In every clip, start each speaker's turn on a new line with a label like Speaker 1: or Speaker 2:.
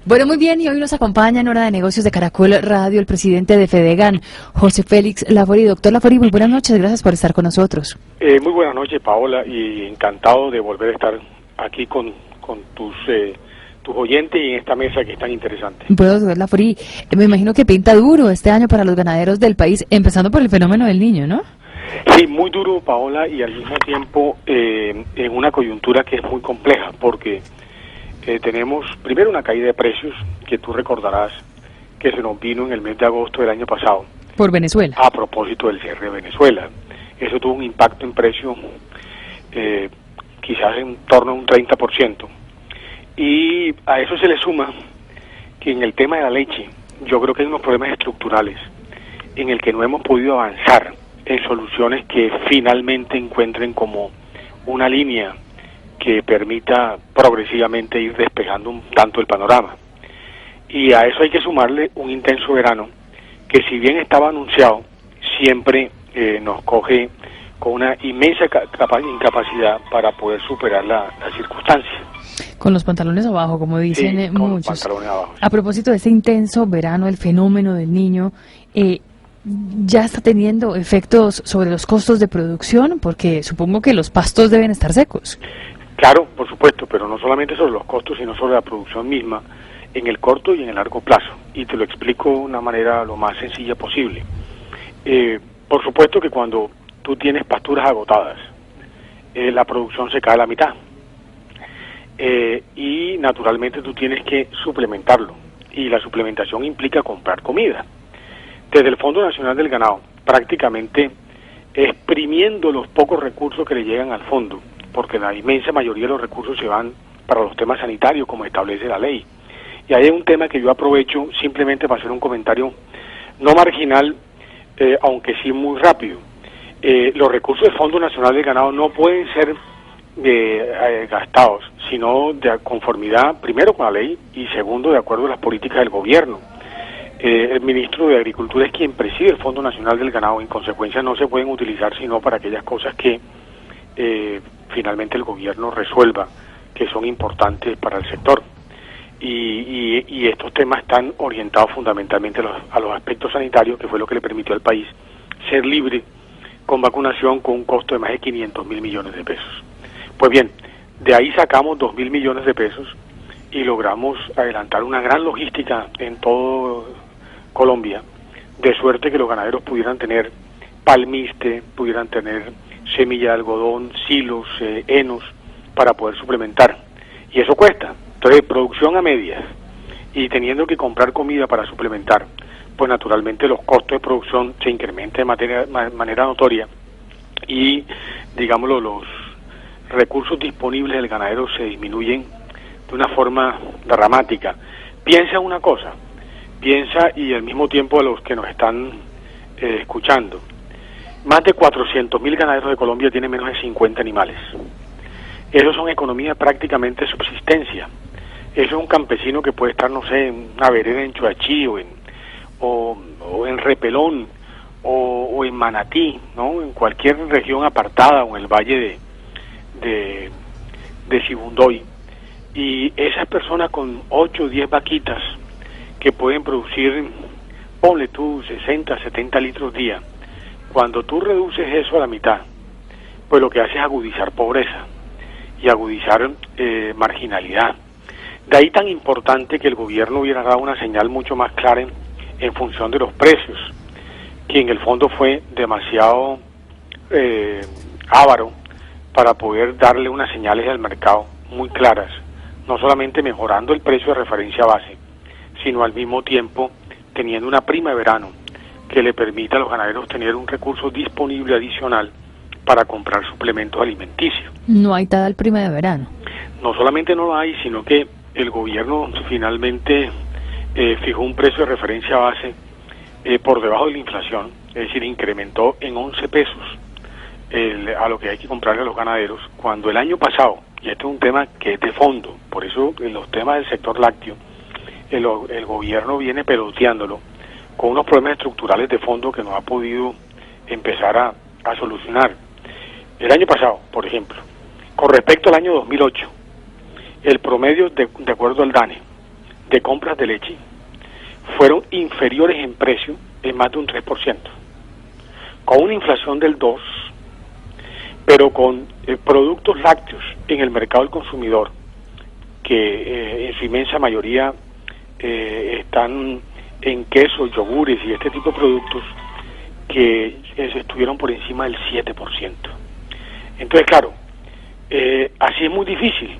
Speaker 1: Bueno, muy bien, y hoy nos acompaña en Hora de Negocios de Caracol Radio el presidente de Fedegan, José Félix Laforí. Doctor Laforí, muy buenas noches, gracias por estar con nosotros.
Speaker 2: Muy buenas noches, Paola, y encantado de volver a estar aquí con tus oyentes y en esta mesa que es tan interesante.
Speaker 1: Bueno, doctor Laforí, me imagino que pinta duro este año para los ganaderos del país, empezando por el fenómeno del Niño, ¿no?
Speaker 2: Sí, muy duro, Paola, y al mismo tiempo en una coyuntura que es muy compleja, porque tenemos primero una caída de precios que tú recordarás que se nos vino en el mes de agosto del año pasado.
Speaker 1: Por Venezuela.
Speaker 2: A propósito del cierre de Venezuela. Eso tuvo un impacto en precios quizás en torno a un 30%. Y a eso se le suma que en el tema de la leche, yo creo que hay unos problemas estructurales en el que no hemos podido avanzar en soluciones que finalmente encuentren como una línea que permita progresivamente ir despejando un tanto el panorama. Y a eso hay que sumarle un intenso verano que, si bien estaba anunciado, siempre nos coge con una inmensa incapacidad para poder superar la circunstancia.
Speaker 1: Con los pantalones abajo, como dicen
Speaker 2: sí, con
Speaker 1: muchos.
Speaker 2: Los pantalones abajo.
Speaker 1: A propósito de ese intenso verano, el fenómeno del Niño, ¿ya está teniendo efectos sobre los costos de producción? Porque supongo que los pastos deben estar secos.
Speaker 2: Claro, por supuesto, pero no solamente sobre los costos, sino sobre la producción misma, en el corto y en el largo plazo. Y te lo explico de una manera lo más sencilla posible. Por supuesto que cuando tú tienes pasturas agotadas, la producción se cae a la mitad. Y naturalmente tú tienes que suplementarlo. Y la suplementación implica comprar comida. Desde el Fondo Nacional del Ganado, prácticamente exprimiendo los pocos recursos que le llegan al fondo, porque la inmensa mayoría de los recursos se van para los temas sanitarios, como establece la ley. Y ahí hay un tema que yo aprovecho simplemente para hacer un comentario no marginal, aunque sí muy rápido. Los recursos del Fondo Nacional del Ganado no pueden ser gastados, sino de conformidad, primero, con la ley, y segundo, de acuerdo a las políticas del gobierno. El ministro de Agricultura es quien preside el Fondo Nacional del Ganado. En consecuencia, no se pueden utilizar sino para aquellas cosas que finalmente el gobierno resuelva, que son importantes para el sector. Y estos temas están orientados fundamentalmente a los aspectos sanitarios, que fue lo que le permitió al país ser libre con vacunación con un costo de más de 500.000 millones de pesos. Pues bien, de ahí sacamos 2.000 millones de pesos y logramos adelantar una gran logística en todo Colombia, de suerte que los ganaderos pudieran tener palmiste, pudieran tener semilla de algodón, silos, henos, para poder suplementar. Y eso cuesta. Entonces, producción a medias y teniendo que comprar comida para suplementar, pues naturalmente los costos de producción se incrementan de manera notoria y, digámoslo, los recursos disponibles del ganadero se disminuyen de una forma dramática. Piensa una cosa, y al mismo tiempo a los que nos están escuchando, más de 400.000 ganaderos de Colombia tienen menos de 50 animales. Esos son economías prácticamente de subsistencia. Eso es un campesino que puede estar, no sé, en una vereda en Choachí o en Repelón o en Manatí, ¿no? En cualquier región apartada o en el valle de Sibundoy. Y esas personas con 8 o 10 vaquitas que pueden producir, ponle tú, 60, 70 litros día, cuando tú reduces eso a la mitad, pues lo que hace es agudizar pobreza y agudizar marginalidad. De ahí tan importante que el gobierno hubiera dado una señal mucho más clara en función de los precios, que en el fondo fue demasiado avaro para poder darle unas señales al mercado muy claras, no solamente mejorando el precio de referencia base, sino al mismo tiempo teniendo una prima de verano que le permita a los ganaderos tener un recurso disponible adicional para comprar suplementos alimenticios.
Speaker 1: No hay tal prima de verano.
Speaker 2: No solamente no lo hay, sino que el gobierno finalmente fijó un precio de referencia base por debajo de la inflación, es decir, incrementó en 11 pesos a lo que hay que comprarle a los ganaderos, cuando el año pasado, y este es un tema que es de fondo, por eso en los temas del sector lácteo, el gobierno viene peloteándolo con unos problemas estructurales de fondo que no ha podido empezar a solucionar. El año pasado, por ejemplo, con respecto al año 2008, el promedio, de acuerdo al DANE, de compras de leche fueron inferiores en precio en más de un 3%, con una inflación del 2%, pero con productos lácteos en el mercado del consumidor, que en su inmensa mayoría están en quesos, yogures y este tipo de productos, que estuvieron por encima del 7%. Entonces, claro, así es muy difícil,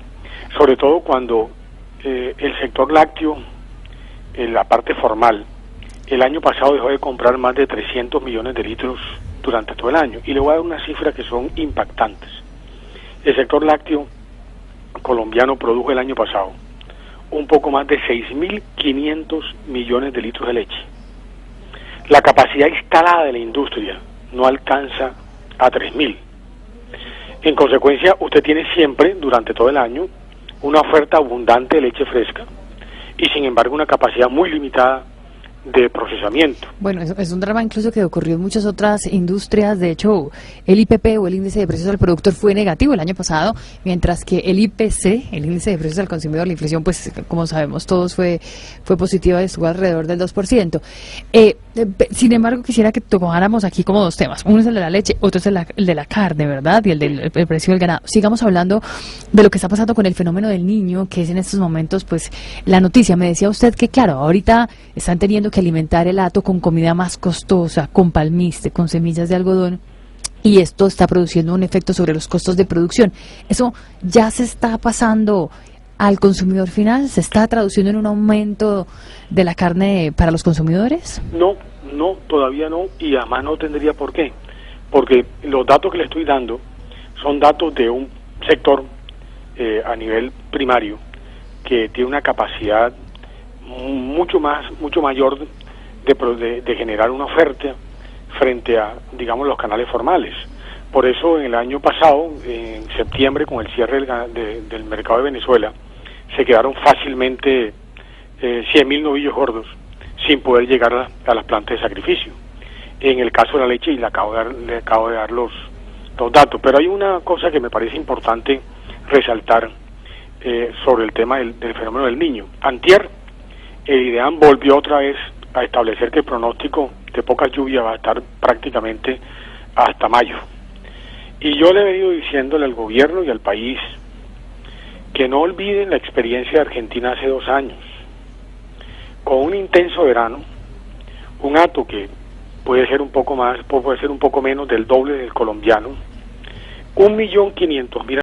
Speaker 2: sobre todo cuando el sector lácteo, en la parte formal, el año pasado dejó de comprar más de 300 millones de litros durante todo el año. Y le voy a dar unas cifras que son impactantes. El sector lácteo colombiano produjo el año pasado un poco más de 6.500 millones de litros de leche. La capacidad instalada de la industria no alcanza a 3.000. En consecuencia, usted tiene siempre, durante todo el año, una oferta abundante de leche fresca y sin embargo una capacidad muy limitada de procesamiento.
Speaker 1: Bueno, es un drama incluso que ocurrió en muchas otras industrias. De hecho, el IPP o el índice de precios al productor fue negativo el año pasado, mientras que el IPC, el índice de precios al consumidor, la inflación, pues como sabemos todos, fue positiva, estuvo alrededor del 2%. Sin embargo, quisiera que tocáramos aquí como dos temas. Uno es el de la leche, otro es el de la carne, ¿verdad? Y el precio del ganado. Sigamos hablando de lo que está pasando con el fenómeno del niño, que es en estos momentos, pues, la noticia. Me decía usted que, claro, ahorita están teniendo que alimentar el hato con comida más costosa, con palmiste, con semillas de algodón, y esto está produciendo un efecto sobre los costos de producción. ¿Eso ya se está pasando al consumidor final? ¿Se está traduciendo en un aumento de la carne para los consumidores?
Speaker 2: No, todavía no, y además no tendría por qué, porque los datos que le estoy dando son datos de un sector a nivel primario que tiene una capacidad mucho mayor de generar una oferta frente a, digamos, los canales formales. Por eso en el año pasado, en septiembre, con el cierre del mercado de Venezuela, se quedaron fácilmente 100.000 novillos gordos sin poder llegar a las plantas de sacrificio. En el caso de la leche, y le acabo de dar los datos, pero hay una cosa que me parece importante resaltar sobre el tema del fenómeno del niño. Antier, el IDEAM volvió otra vez a establecer que el pronóstico de poca lluvia va a estar prácticamente hasta mayo. Y yo le he venido diciéndole al gobierno y al país que no olviden la experiencia de Argentina hace 2 años, con un intenso verano, un hato que puede ser un poco más, puede ser un poco menos del doble del colombiano, 1.500.000